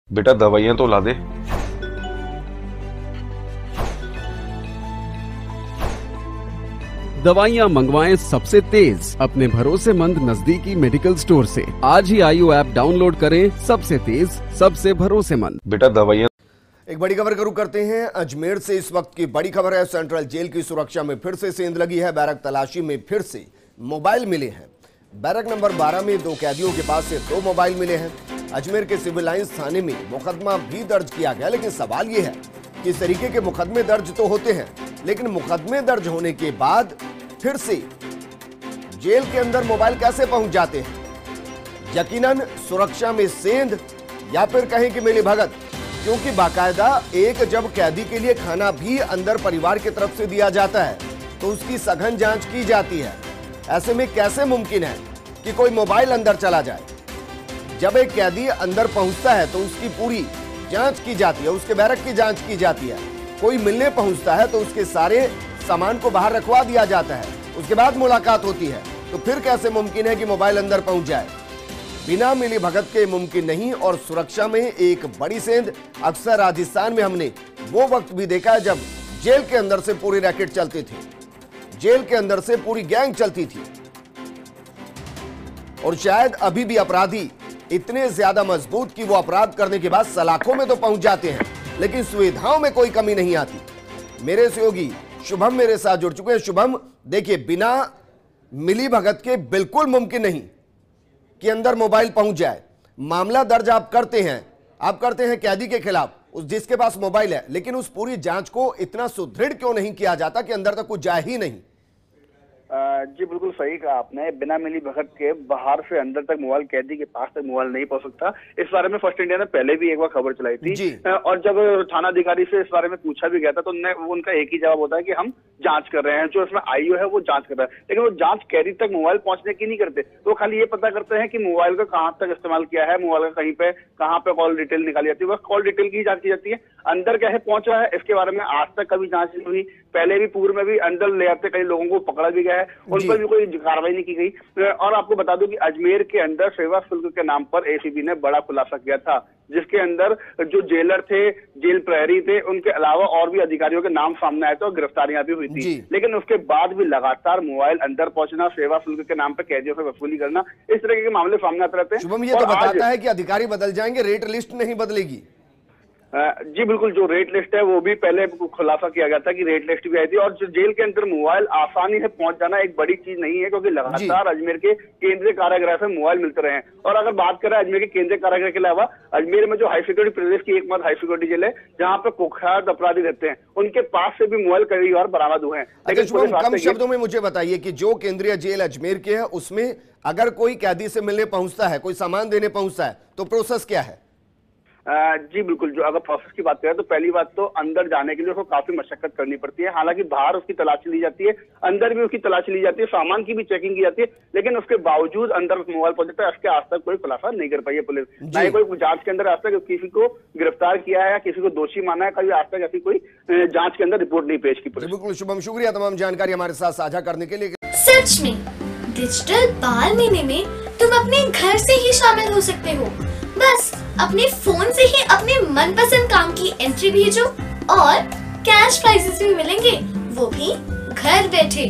बेटा दवाइयां तो ला दे। दवाइयाँ मंगवाएं सबसे तेज अपने भरोसेमंद नजदीकी मेडिकल स्टोर से। आज ही आयु ऐप डाउनलोड करें। सबसे तेज, सबसे भरोसेमंद। बेटा दवाइयां। एक बड़ी खबर शुरू करते हैं अजमेर से। इस वक्त की बड़ी खबर है, सेंट्रल जेल की सुरक्षा में फिर से सेंध लगी है। बैरक तलाशी में फिर से मोबाइल मिले हैं। बैरक नंबर 12 में 2 कैदियों के पास से 2 मोबाइल मिले हैं। अजमेर के सिविल लाइंस थाने में मुकदमा भी दर्ज किया गया, लेकिन सवाल यह है कि इस तरीके के मुकदमे दर्ज तो होते हैं, लेकिन मुकदमे दर्ज होने के बाद फिर से जेल के अंदर मोबाइल कैसे पहुंच जाते हैं? यकीनन सुरक्षा में सेंध या फिर कहें कि मिलीभगत, क्योंकि बाकायदा एक जब कैदी के लिए खाना भी अंदर परिवार की तरफ से दिया जाता है तो उसकी सघन जांच की जाती है। ऐसे में कैसे मुमकिन है कि कोई मोबाइल अंदर चला जाए? जब एक कैदी अंदर पहुंचता है तो उसकी पूरी जांच की जाती है, उसके बैरक की जांच की जाती है। कोई मिलने पहुंचता है तो उसके सारे सामान को बाहर रखवा दिया जाता है, उसके बाद मुलाकात होती है। तो फिर कैसे मुमकिन है कि मोबाइल अंदर पहुंच जाए? बिना मिली भगत के मुमकिन नहीं। और सुरक्षा में एक बड़ी सेंध अक्सर राजस्थान में हमने वो वक्त भी देखा है जब जेल के अंदर से पूरी रैकेट चलती थी, जेल के अंदर से पूरी गैंग चलती थी। और शायद अभी भी अपराधी इतने ज्यादा मजबूत कि वो अपराध करने के बाद सलाखों में तो पहुंच जाते हैं, लेकिन सुविधाओं में कोई कमी नहीं आती। मेरे सहयोगी शुभम मेरे साथ जुड़ चुके हैं। शुभम, देखिए, बिना मिली भगत के बिल्कुल मुमकिन नहीं कि अंदर मोबाइल पहुंच जाए। मामला दर्ज आप करते हैं कैदी के खिलाफ, उस जिसके पास मोबाइल है, लेकिन उस पूरी जांच को इतना सुदृढ़ क्यों नहीं किया जाता कि अंदर तक कुछ जाए ही नहीं? जी बिल्कुल सही कहा आपने। बिना मिली भगत के बाहर से अंदर तक मोबाइल, कैदी के पास तक मोबाइल नहीं पहुंच सकता। इस बारे में फर्स्ट इंडिया ने पहले भी एक बार खबर चलाई थी और जब थाना अधिकारी से इस बारे में पूछा भी गया था तो उनका एक ही जवाब होता है कि हम जांच कर रहे हैं, जो इसमें आईओ है वो जांच कर रहा है। लेकिन वो जांच कैदी तक मोबाइल पहुंचने की नहीं करते, तो खाली ये पता करते हैं कि मोबाइल का कहां तक इस्तेमाल किया है, मोबाइल का कहां पे कॉल डिटेल निकाली जाती है, बस कॉल डिटेल की जांच की जाती है। अंदर कैसे पहुंच रहा है इसके बारे में आज तक कभी जांच नहीं हुई। पहले भी पूर्व में भी अंदर ले आते कई लोगों को पकड़ा भी गया है, उन पर भी कोई कार्रवाई नहीं की गई। और आपको बता दूं कि अजमेर के अंदर सेवा शुल्क के नाम पर एसीबी ने बड़ा खुलासा किया था, जिसके अंदर जो जेलर थे, जेल प्रहरी थे, उनके अलावा और भी अधिकारियों के नाम सामने आए थे और गिरफ्तारियां भी हुई थी। लेकिन उसके बाद भी लगातार मोबाइल अंदर पहुंचना, सेवा शुल्क के नाम पर कैदियों से वसूली करना, इस तरह के मामले सामने आते रहते हैं। शुभम, ये तो बताता है कि अधिकारी बदल जाएंगे, रेट लिस्ट नहीं बदलेगी। जी बिल्कुल, जो रेट लिस्ट है वो भी पहले खुलासा किया गया था कि रेट लिस्ट भी आई थी। और जो जेल के अंदर मोबाइल आसानी से पहुंच जाना एक बड़ी चीज नहीं है, क्योंकि लगातार अजमेर के केंद्रीय कारागृह से मोबाइल मिलते रहे हैं। और अगर बात करें अजमेर के केंद्रीय कारागृह के अलावा अजमेर में जो हाई सिक्योरिटी प्रदेश की एकमात्र हाई सिक्योरिटी जेल है, जहाँ पे कुख्यात अपराधी रहते हैं, उनके पास से भी मोबाइल कई बार बरामद हुए हैं। लेकिन कम शब्दों में मुझे बताइए कि जो केंद्रीय जेल अजमेर के है उसमें अगर कोई कैदी से मिलने पहुंचता है, कोई सामान देने पहुंचता है, तो प्रोसेस क्या है? जी बिल्कुल, जो अगर प्रोसेस की बात करें तो पहली बात तो अंदर जाने के लिए उसको काफी मशक्कत करनी पड़ती है। हालांकि बाहर उसकी तलाशी ली जाती है, अंदर भी उसकी तलाशी ली जाती है, सामान की भी चेकिंग की जाती है, लेकिन उसके बावजूद अंदर मोबाइल पहुंचता है। इसके आज तक कोई खुलासा नहीं कर पाई है पुलिस, ना ही कोई जांच के अंदर आज तक किसी को गिरफ्तार किया है या किसी को दोषी माना है। कभी आज तक ऐसी कोई जांच के अंदर रिपोर्ट नहीं पेश की पुलिस। बिल्कुल शुभम, शुक्रिया तमाम जानकारी हमारे साथ साझा करने के लिए। सच में डिजिटल बाल महीने में तुम अपने घर से ही शामिल हो सकते हो। बस अपने फोन से ही अपने मनपसंद काम की एंट्री भेजो और कैश प्राइजेस भी मिलेंगे, वो भी घर बैठे।